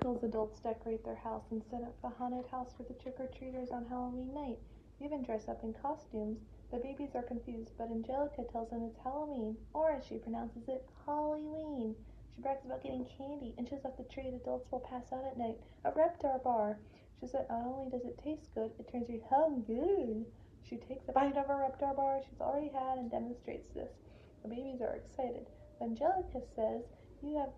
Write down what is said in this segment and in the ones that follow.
Little's adults decorate their house and set up the haunted house for the trick-or-treaters on Halloween night. They even dress up in costumes. The babies are confused, but Angelica tells them it's Halloween, or as she pronounces it, Hollyween. She brags about getting candy and shows off the treat adults will pass out at night, a Reptar bar. She says that not only does it taste good, it turns you hungry. She takes a bite of a Reptar bar she's already had and demonstrates this. The babies are excited. Angelica says you have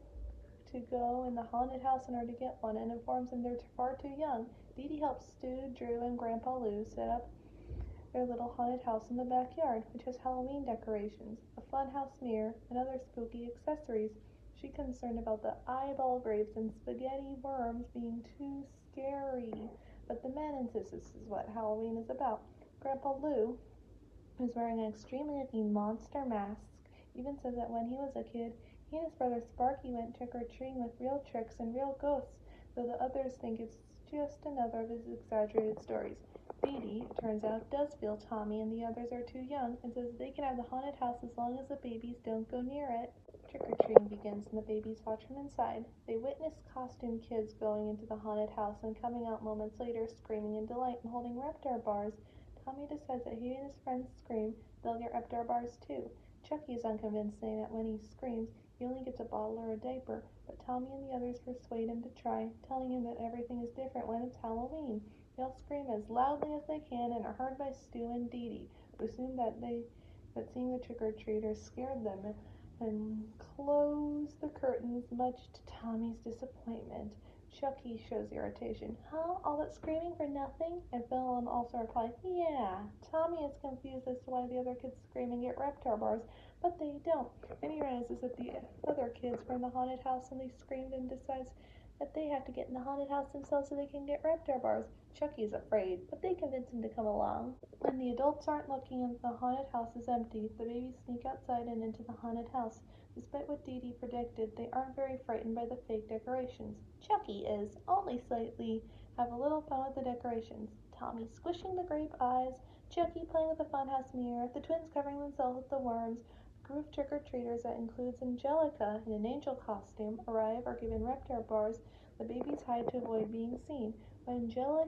to go in the haunted house in order to get one and informs them they're far too young. Dee Dee helps Stu, Drew, and Grandpa Lou set up their little haunted house in the backyard, which has Halloween decorations, a funhouse mirror, and other spooky accessories. She's concerned about the eyeball grapes and spaghetti worms being too scary, but the men insist this is what Halloween is about. Grandpa Lou, who's wearing an extremely looking monster mask, even says that when he was a kid, he and his brother Sparky went trick-or-treating with real tricks and real ghosts, though the others think it's just another of his exaggerated stories. Dee Dee, it turns out, does feel Tommy and the others are too young and says they can have the haunted house as long as the babies don't go near it. Trick-or-treating begins and the babies watch from inside. They witness costume kids going into the haunted house and coming out moments later screaming in delight and holding Reptar bars. Tommy decides that he and his friends scream, they'll get Reptar bars too. Chucky is unconvinced, saying that when he screams, he only gets a bottle or a diaper, but Tommy and the others persuade him to try, telling him that everything is different when it's Halloween. They all scream as loudly as they can and are heard by Stu and Dee Dee, who assume that seeing the trick-or-treaters scared them and close the curtains, much to Tommy's disappointment. Chucky shows irritation. Huh? All that screaming for nothing? And Phil also replies, yeah. Tommy is confused as to why the other kids scream and get Reptar bars, but they don't. And he realizes that the other kids were in the haunted house and they screamed and decides that they have to get in the haunted house themselves so they can get Reptar bars. Chucky is afraid, but they convince him to come along. When the adults aren't looking and the haunted house is empty, the babies sneak outside and into the haunted house. Despite what Dee Dee predicted, they aren't very frightened by the fake decorations. Chucky is, only slightly, have a little fun with the decorations. Tommy squishing the grape eyes, Chucky playing with the funhouse mirror, the twins covering themselves with the worms. A group of trick-or-treaters that includes Angelica in an angel costume arrive or given Reptar bars. The babies hide to avoid being seen. When Angelica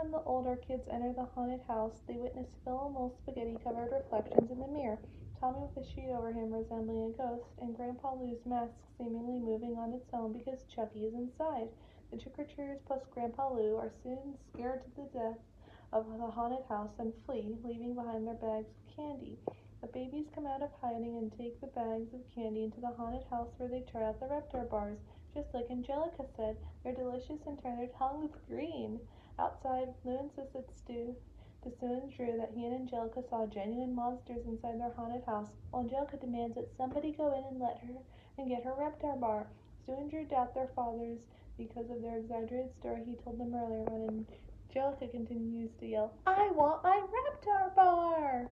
and the older kids enter the haunted house, they witness Phil and Lil spaghetti-covered reflections in the mirror. Tommy with a sheet over him resembling a ghost, and Grandpa Lou's mask seemingly moving on its own because Chucky is inside. The trick-or-treaters plus Grandpa Lou are soon scared to the death of the haunted house and flee, leaving behind their bags of candy. The babies come out of hiding and take the bags of candy into the haunted house where they try out the Reptar bars. Just like Angelica said, they're delicious and turn their tongues green. Outside, Lou insists to Stu and Drew that he and Angelica saw genuine monsters inside their haunted house, while Angelica demands that somebody go in and let her and get her Reptar bar. Stu and Drew doubt their fathers because of their exaggerated story he told them earlier when Angelica continues to yell, I want my Reptar bar!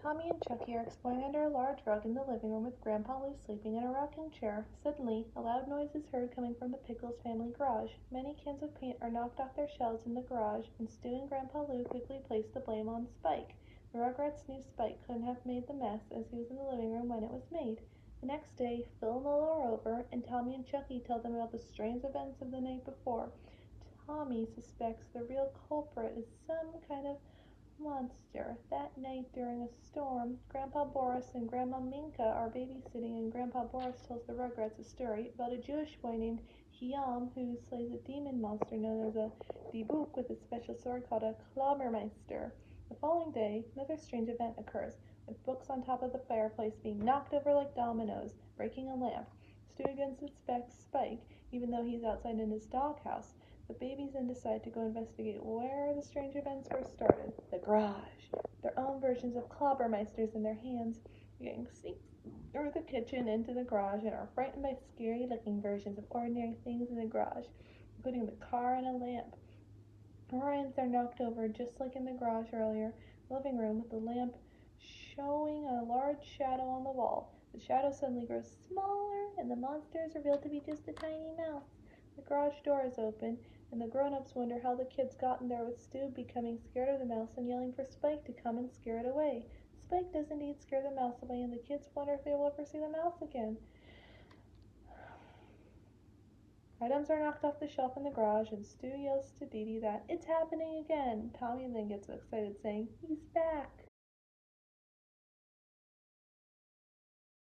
Tommy and Chucky are exploring under a large rug in the living room with Grandpa Lou sleeping in a rocking chair. Suddenly, a loud noise is heard coming from the Pickles family garage. Many cans of paint are knocked off their shelves in the garage, and Stu and Grandpa Lou quickly place the blame on Spike. The Rugrats knew Spike couldn't have made the mess as he was in the living room when it was made. The next day, Phil and Lola are over, and Tommy and Chucky tell them about the strange events of the night before. Tommy suspects the real culprit is some kind of monster. That night during a storm, Grandpa Boris and Grandma Minka are babysitting, and Grandpa Boris tells the Rugrats a story about a Jewish boy named Hiam who slays a demon monster known as a Dibuk with a special sword called a Klobbermeister. The following day, another strange event occurs, with books on top of the fireplace being knocked over like dominoes, breaking a lamp. Stu again suspects Spike, even though he's outside in his doghouse. The babies then decide to go investigate where the strange events first started. The garage. Their own versions of Klobbermeisters in their hands. Getting sneaked through the kitchen into the garage and are frightened by scary looking versions of ordinary things in the garage, including the car and a lamp. Orions are knocked over just like in the garage earlier. Living room with the lamp showing a large shadow on the wall. The shadow suddenly grows smaller and the monster is revealed to be just a tiny mouse. The garage door is open, and the grown-ups wonder how the kids got in there, with Stu becoming scared of the mouse and yelling for Spike to come and scare it away. Spike does indeed scare the mouse away, and the kids wonder if they will ever see the mouse again. Items are knocked off the shelf in the garage, and Stu yells to Dee Dee that it's happening again. Tommy then gets excited, saying, "He's back!"